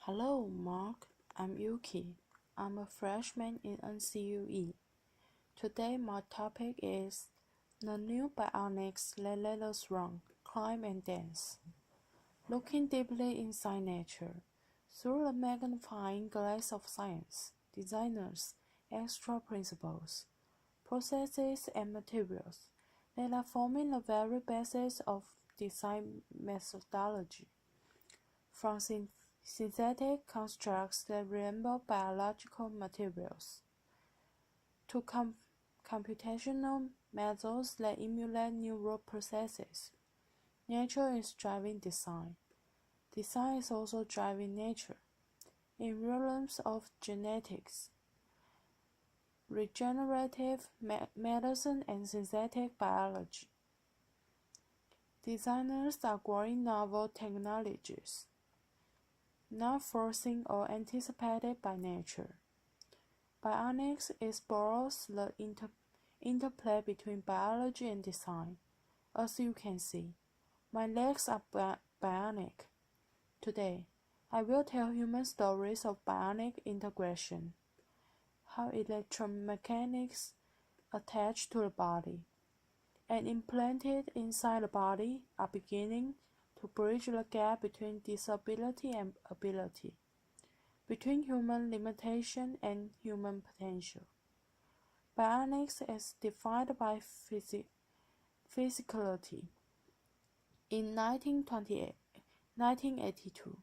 Hello, Mark. I'm Yuki. I'm a freshman in NCUE. Today, my topic is the new bionics that let us run, climb, and dance. Looking deeply inside nature, through the magnifying glass of science, designers extra principles, processes, and materials that are forming the very basis of design methodology. From synthetic constructs that resemble biological materials, to computational methods that emulate neural processes. Nature is driving design. Design is also driving nature. In realms of genetics, regenerative medicine, and synthetic biology, designers are growing novel technologies, not foreseen or anticipated by nature. Bionics explores the interplay between biology and design. As you can see, my legs are bionic. Today, I will tell human stories of bionic integration, how electromechanics attach to the body and implanted inside the body are beginning to bridge the gap between disability and ability, between human limitation and human potential. Bionics is defined by physicality. In 1982,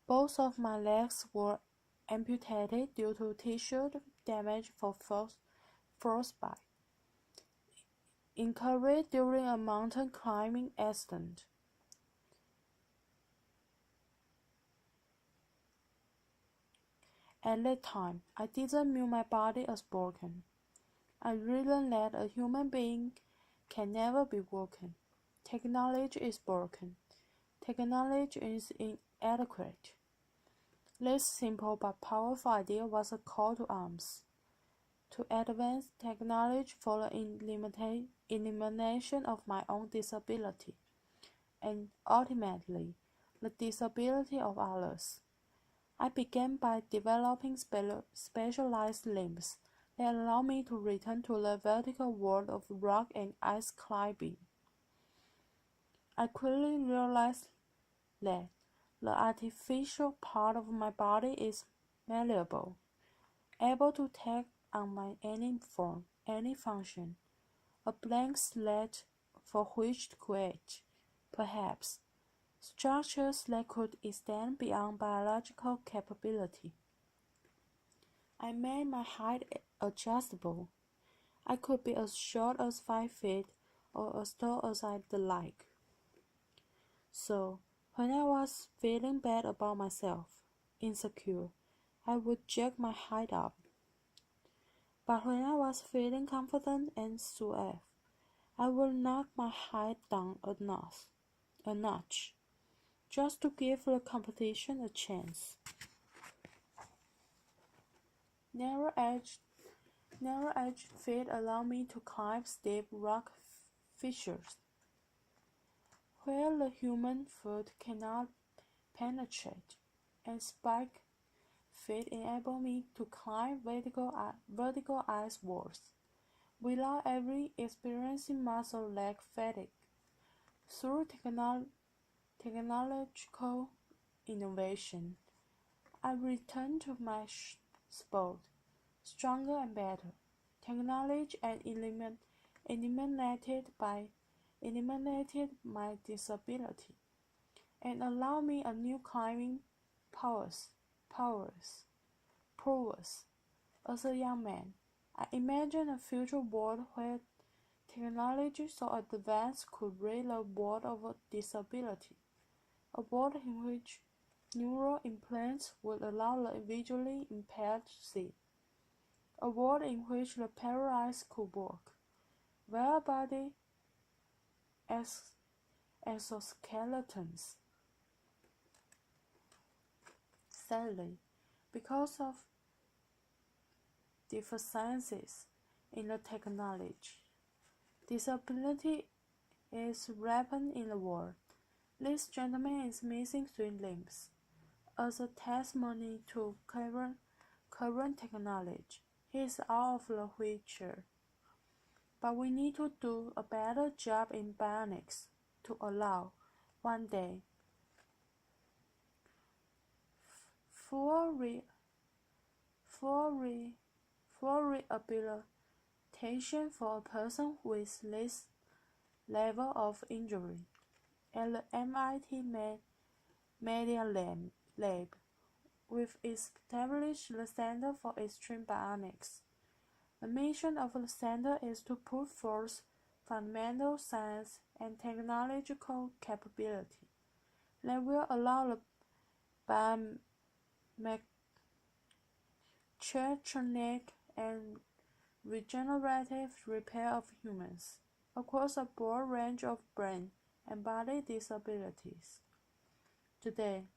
both of my legs were amputated due to tissue damage for frostbite, incurred during a mountain climbing accident. At that time, I didn't view my body as broken. I realized that a human being can never be broken. Technology is broken. Technology is inadequate. This simple but powerful idea was a call to arms, to advance technology for the elimination of my own disability, and ultimately, the disability of others. I began by developing specialized limbs that allow me to return to the vertical world of rock and ice climbing. I quickly realized that the artificial part of my body is malleable, able to take on any form, any function, a blank slate for which to create, perhaps, structures that could extend beyond biological capability. I made my height adjustable. I could be as short as 5 feet or as tall as I'd like. So, when I was feeling bad about myself, insecure, I would jack my height up. But when I was feeling confident and suave, I would knock my height down a notch, just to give the competition a chance. Narrow edge feet allow me to climb steep rock fissures, where the human foot cannot penetrate, and spike feet enable me to climb vertical ice walls without ever experiencing muscle leg fatigue. Through technological innovation, I returned to my sport, stronger and better. Technology and eliminated my disability and allowed me a new climbing prowess. As a young man, I imagined a future world where technology so advanced could rid the world of disability, a world in which neural implants would allow the visually impaired to see, a world in which the paralyzed could walk, where body exoskeletons. Sadly, because of deficiencies in the technology, disability is rampant in the world. This gentleman is missing 3 limbs, as a testimony to current technology. He is out of the wheelchair. But we need to do a better job in bionics to allow, one day, full rehabilitation for a person with this level of injury. At the MIT Media Lab, we've established the Center for Extreme Bionics. The mission of the center is to put forth fundamental science and technological capability that will allow the biomechatronic and regenerative repair of humans across a broad range of brain and body disabilities. Today,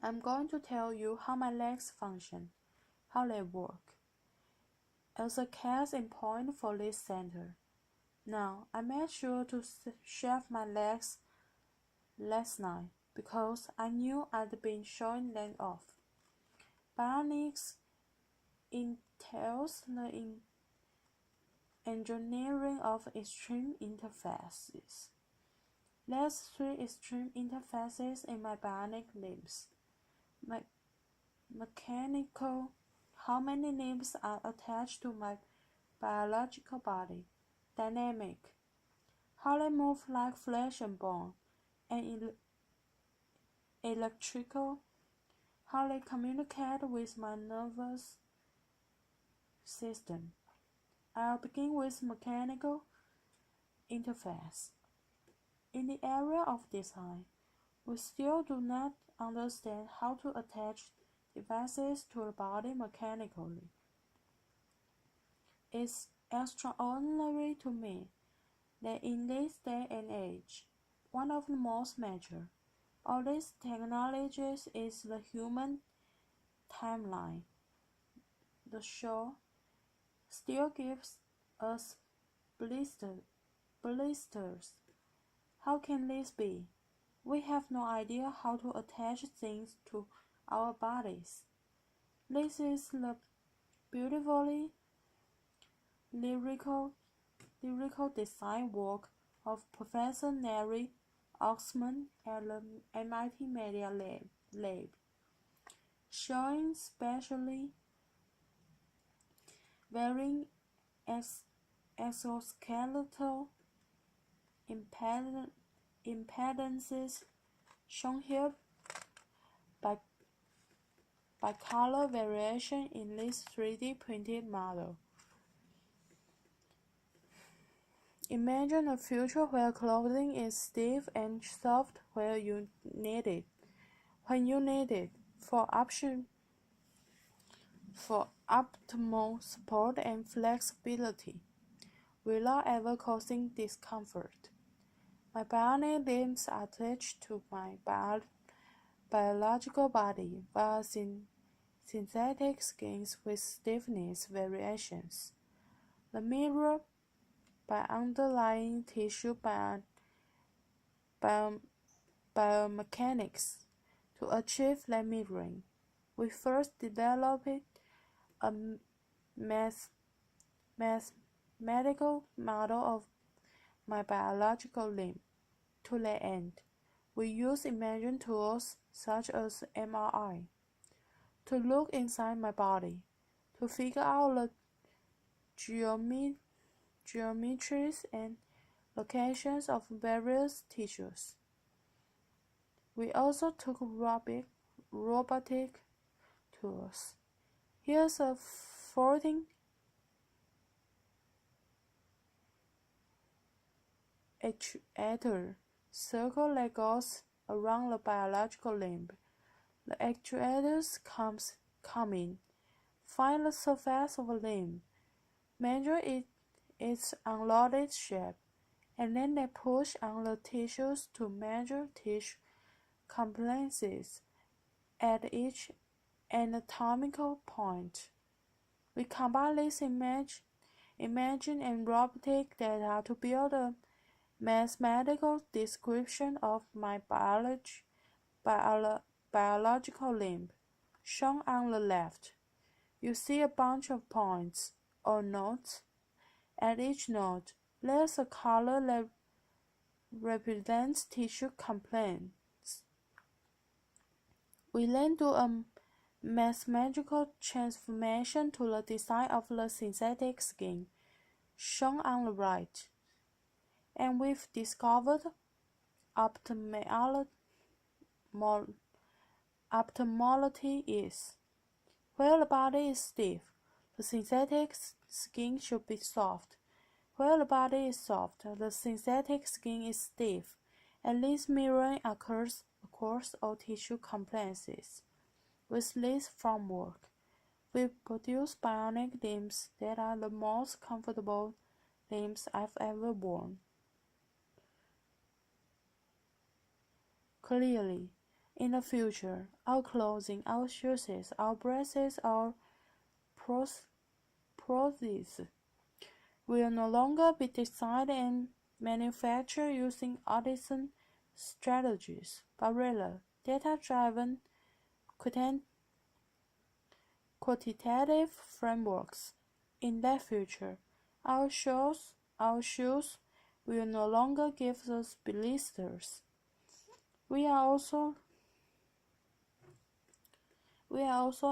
I'm going to tell you how my legs function, how they work, as a case in point for this center. Now, I made sure to shave my legs last night because I knew I'd been showing them off. Bionics entails the engineering of extreme interfaces. There's 3 extreme interfaces in my bionic limbs. Mechanical, how many limbs are attached to my biological body. Dynamic, how they move like flesh and bone. And electrical, how they communicate with my nervous system. I'll begin with mechanical interface. In the area of design, we still do not understand how to attach devices to the body mechanically. It's extraordinary to me that in this day and age, one of the most major of these technologies is the human timeline. The show still gives us blisters. How can this be? We have no idea how to attach things to our bodies. This is the beautifully lyrical design work of Professor Larry Oxman at the MIT Media Lab, showing specially varying exoskeletal impedances, shown here by color variation in this 3D printed model. Imagine a future where clothing is stiff and soft when you need it, for optimal support and flexibility, without ever causing discomfort. My bionic limbs are attached to my biological body via synthetic skins with stiffness variations. The mirror by underlying tissue biomechanics. To achieve that mirroring, we first developed a mathematical model of my biological limb. To that end, we use imaging tools such as MRI to look inside my body, to figure out the geometries and locations of various tissues. We also took robotic tools. Here's a 14 actuator circle that goes around the biological limb. The actuators come in, find the surface of a limb, measure its unloaded shape, and then they push on the tissues to measure tissue complexes at each anatomical point. We combine this imaging and robotic data to build a mathematical description of my biological limb, shown on the left. You see a bunch of points, or nodes. At each node, there's a color that represents tissue components. We then do a mathematical transformation to the design of the synthetic skin, shown on the right, and we've discovered optimality is. Where the body is stiff, the synthetic skin should be soft. Where the body is soft, the synthetic skin is stiff, and this mirroring occurs across all tissue complexes. With this framework, we produce bionic limbs that are the most comfortable limbs I've ever worn. Clearly, in the future, our clothing, our shoes, our braces, our prostheses will no longer be designed and manufactured using artisan strategies, but rather data-driven, quantitative frameworks. In that future, our shoes will no longer give us blisters. We are also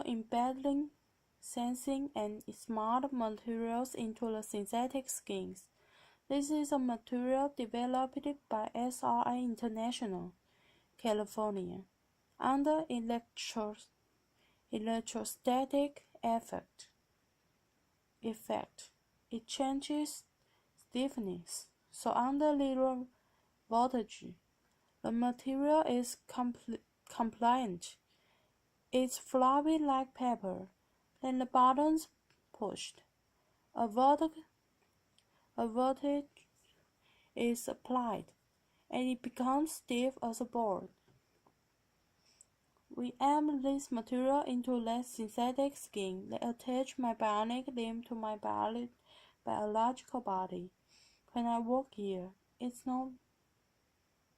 embedding sensing and smart materials into the synthetic skins. This is a material developed by SRI International, California, under electrostatic effect. It changes stiffness, so under little voltage, the material is compliant. It's fluffy like paper. Then the buttons pushed. A voltage is applied, and it becomes stiff as a board. We aim this material into that synthetic skin that attach my bionic limb to my biological body. When I walk here, it's no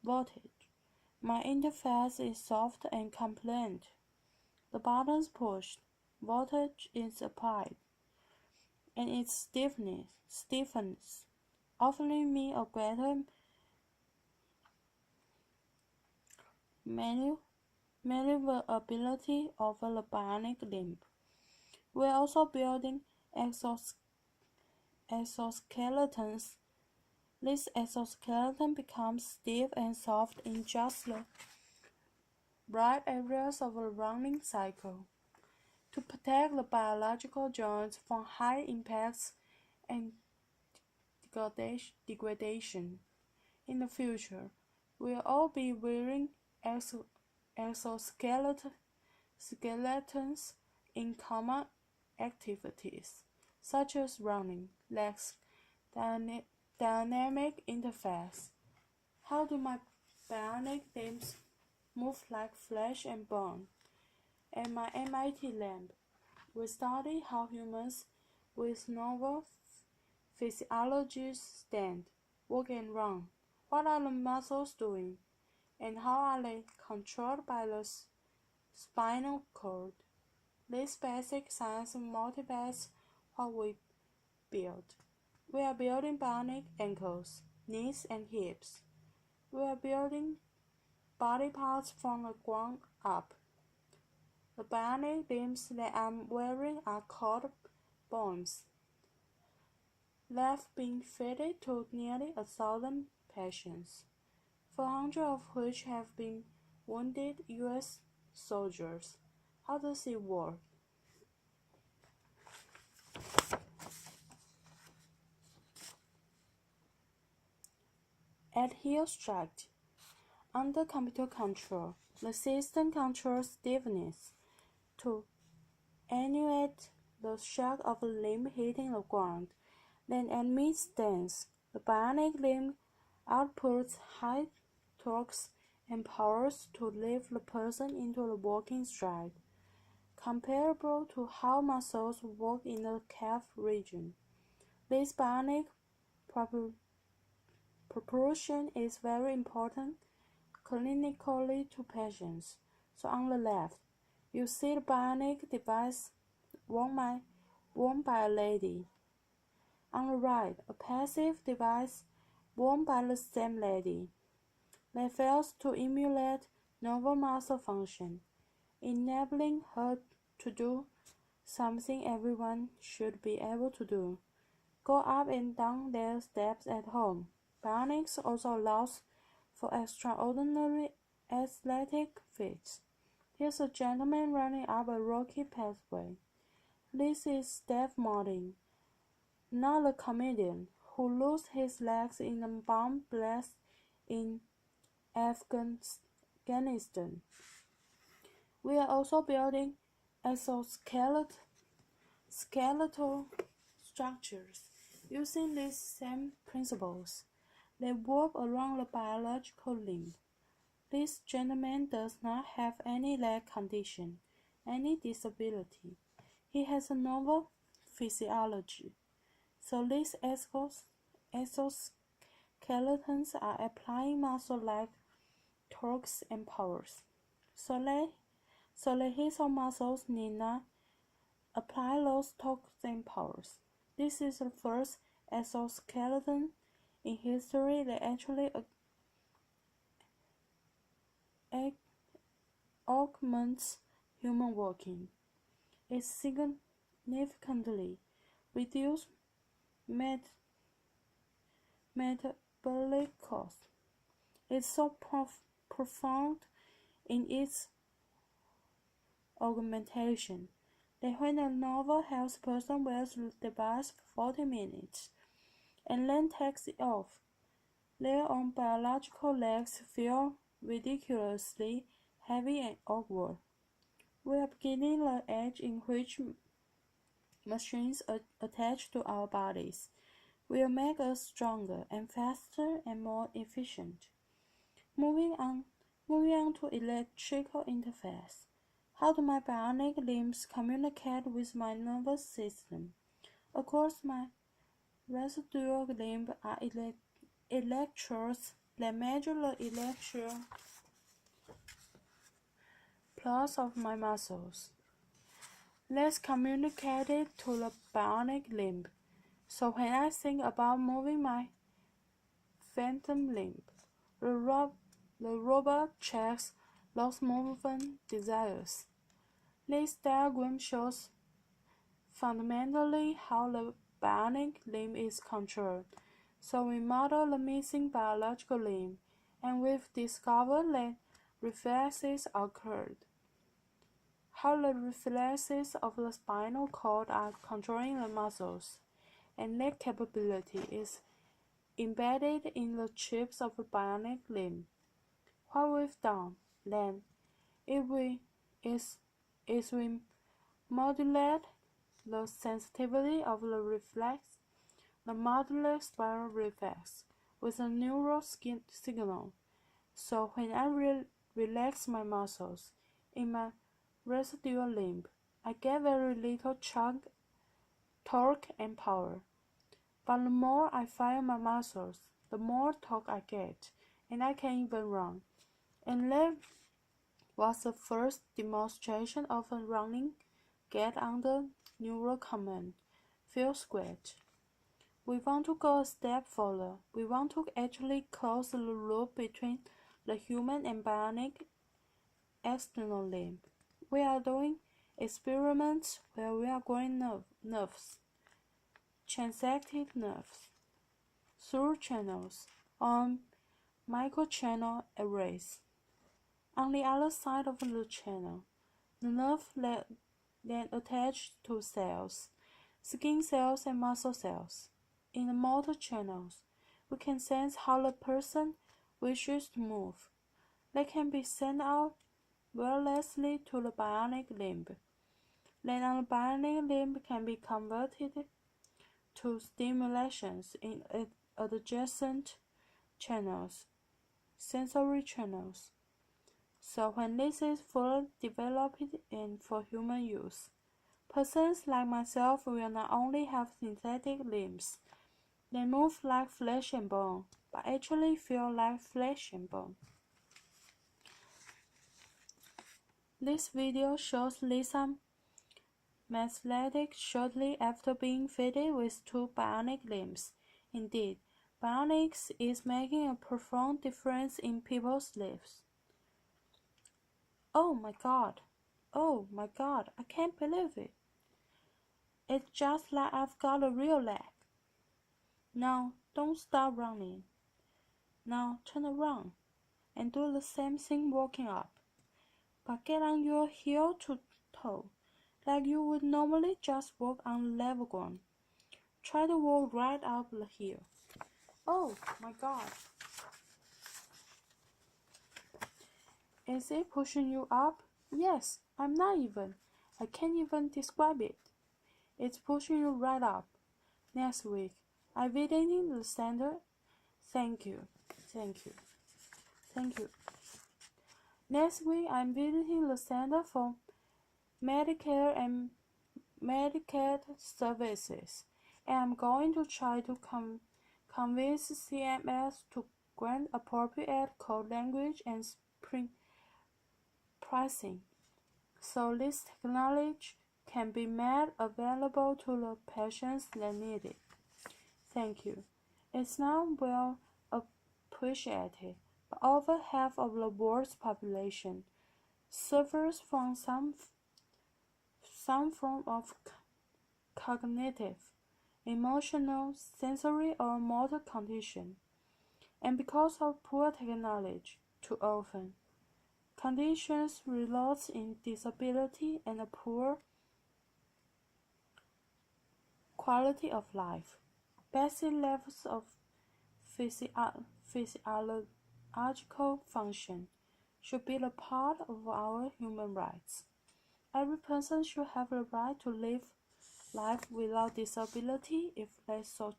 voltage. My interface is soft and compliant. The buttons pushed, voltage is applied, and it stiffens, offering me a greater maneuverability over the bionic limb. We're also building exoskeletons. This exoskeleton becomes stiff and soft in just the right areas of the running cycle. To protect the biological joints from high impacts and degradation. In the future, we'll all be wearing exoskeletons in common activities, such as running, legs, dynamic interface. How do my bionic limbs move like flesh and bone? At my MIT lab, we study how humans with novel physiologies stand, walk, and run. What are the muscles doing, and how are they controlled by the spinal cord? This basic science motivates what we build. We are building bionic ankles, knees, and hips. We are building body parts from the ground up. The bionic limbs that I'm wearing are called bones. They've been fitted to nearly 1,000 patients, 400 of which have been wounded U.S. soldiers. How does it work? At heel strike, under computer control, the system controls stiffness to attenuate the shock of the limb hitting the ground. Then at mid-stance, the bionic limb outputs high torques and powers to lift the person into the walking stride, comparable to how muscles work in the calf region. This bionic proportion is very important clinically to patients, So on the left, you see the bionic device worn by a lady. On the right, a passive device worn by the same lady that fails to emulate normal muscle function, enabling her to do something everyone should be able to do: go up and down their steps at home. Bionics also allows for extraordinary athletic feats. Here's a gentleman running up a rocky pathway. This is Steve Martin, not the comedian who lost his legs in a bomb blast in Afghanistan. We are also building exoskeletal structures using these same principles. They warp around the biological limb. This gentleman does not have any leg condition, any disability. He has a normal physiology. So these exoskeletons are applying muscle-like torques and powers. So that his own muscles need not apply those torques and powers. This is the first exoskeleton in history that actually augments human working. It significantly reduces metabolic costs. It's so profound in its augmentation that when a normal health person wears the device for 40 minutes and then takes it off, their own biological legs feel ridiculously heavy and awkward. We are beginning the age in which machines attached to our bodies will make us stronger and faster and more efficient. Moving on to electrical interface. How do my bionic limbs communicate with my nervous system? Of course, my residual limbs are electrodes that measure the electrical pulse of my muscles. Let's communicate it to the bionic limb. So when I think about moving my phantom limb, the robot checks those movement desires. This diagram shows fundamentally how the bionic limb is controlled. So we model the missing biological limb, and we've discovered that reflexes occurred. How the reflexes of the spinal cord are controlling the muscles, and that capability is embedded in the chips of the bionic limb. What we've done, then, is we modulate the sensitivity of the reflex, the modular spiral reflex, with a neural signal. So when I relax my muscles in my residual limb, I get very little torque and power. But the more I fire my muscles, the more torque I get, and I can even run. And that was the first demonstration of a running get under neural command, feel squat. We want to go a step further. We want to actually close the loop between the human and bionic external limb. We are doing experiments where we are growing nerves, transacted nerves, through channels on microchannel arrays. On the other side of the channel, the nerve then attached to cells, skin cells and muscle cells. In the motor channels, we can sense how the person wishes to move. They can be sent out wirelessly to the bionic limb. Then on the bionic limb can be converted to stimulations in adjacent channels, sensory channels. So when this is fully developed and for human use, persons like myself will not only have synthetic limbs that move like flesh and bone, but actually feel like flesh and bone. This video shows Lisa Mathletic shortly after being fitted with 2 bionic limbs. Indeed, bionics is making a profound difference in people's lives. Oh my god! Oh my god, I can't believe it! It's just like I've got a real leg. Now, don't stop running. Now, turn around and do the same thing walking up. But get on your heel to toe, like you would normally just walk on level ground. Try to walk right up the hill. Oh my god. Is it pushing you up? Yes, I can't even describe it. It's pushing you right up. Next week, I'm visiting the center. Thank you. Next week, I'm visiting the Center for Medicare and Medicaid Services, and I'm going to try to convince CMS to grant appropriate code language and pricing, so this technology can be made available to the patients that need it. Thank you. It's now well appreciated, but over half of the world's population suffers from some form of cognitive, emotional, sensory, or motor condition, and because of poor technology, too often, conditions result in disability and a poor quality of life. Basic levels of physiological function should be a part of our human rights. Every person should have the right to live life without disability if they so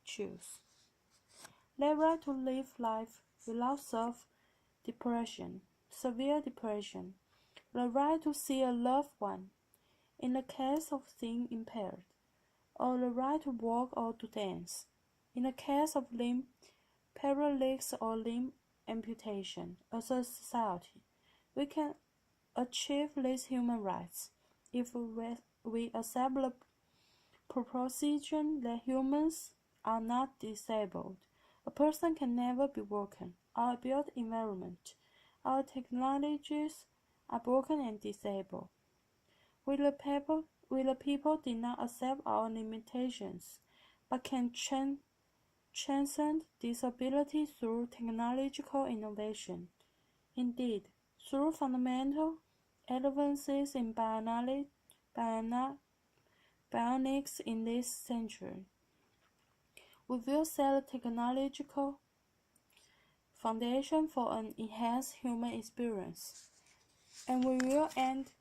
choose. The right to live life without severe depression. The right to see a loved one in the case of seeing impaired, or the right to walk or to dance in the case of limb paralysis or limb amputation. As a society, we can achieve these human rights if we accept the proposition that humans are not disabled. A person can never be broken. Our built environment, our technologies are broken and disabled. We the people did not accept our limitations, but can transcend disability through technological innovation. Indeed, through fundamental advances in bionics in this century, we will set a technological foundation for an enhanced human experience, and we will end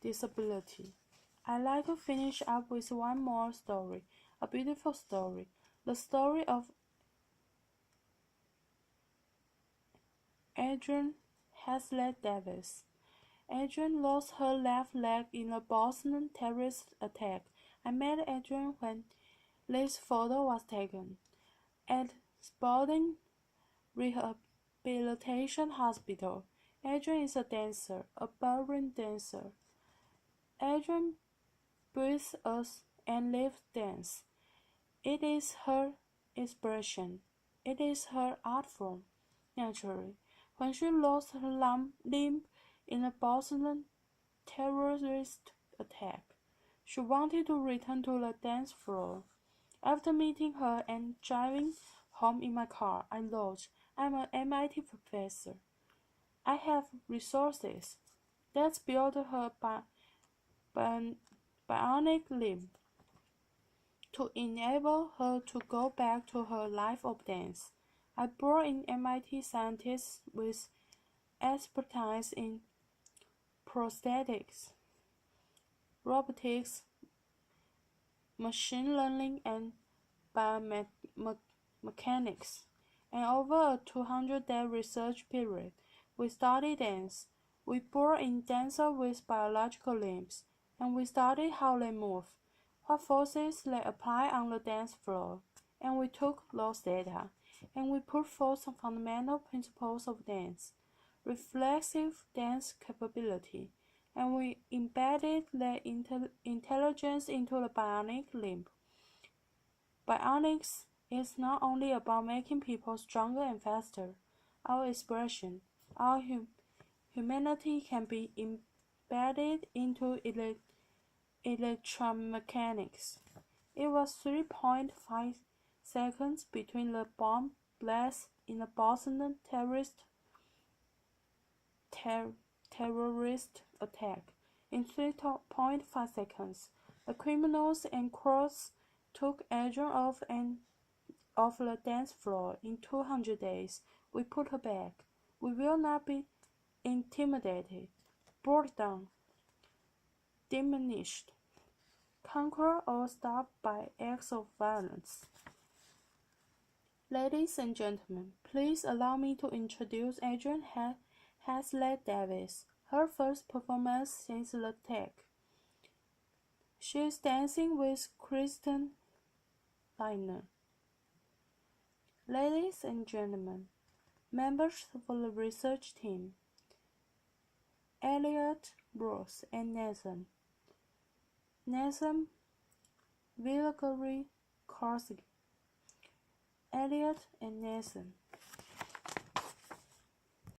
disability. I'd like to finish up with one more story, a beautiful story, the story of Adrian Hazlitt Davis. Adrian lost her left leg in a Boston terrorist attack. I met Adrian when this photo was taken at Spalding Rehabilitation Hospital. Adrian is a dancer, a ballroom dancer. Adrian breathes us and lives dance. It is her expression. It is her art form. Naturally, when she lost her limb in a Boston terrorist attack, she wanted to return to the dance floor. After meeting her and driving home in my car, I thought, I'm an MIT professor. I have resources. Let's build her bionic limb to enable her to go back to her life of dance. I brought in MIT scientists with expertise in prosthetics, robotics, machine learning, and biomechanics. And over a 200-day research period, we studied dance. We brought in dancers with biological limbs, and we studied how they move, what forces they apply on the dance floor. And we took those data, and we put forth some fundamental principles of dance. reflexive dance capability, and we embedded their intelligence into the bionic limb. Bionics is not only about making people stronger and faster. Our expression, our humanity can be embedded into electromechanics. It was 3.5 seconds between the bomb blast in the Boston terrorist attack. In 3.5 seconds, the criminals and crooks took Adrian off the dance floor. In 200 days, we put her back. We will not be intimidated, brought down, diminished, conquered, or stopped by acts of violence. Ladies and gentlemen, please allow me to introduce Adrian Hazlitt Davis, her first performance since the attack. She is dancing with Kristen Liner. Ladies and gentlemen, members of the research team, Elliot, Bruce, and Nathan Vilagari Korsky. Elliot and Nathan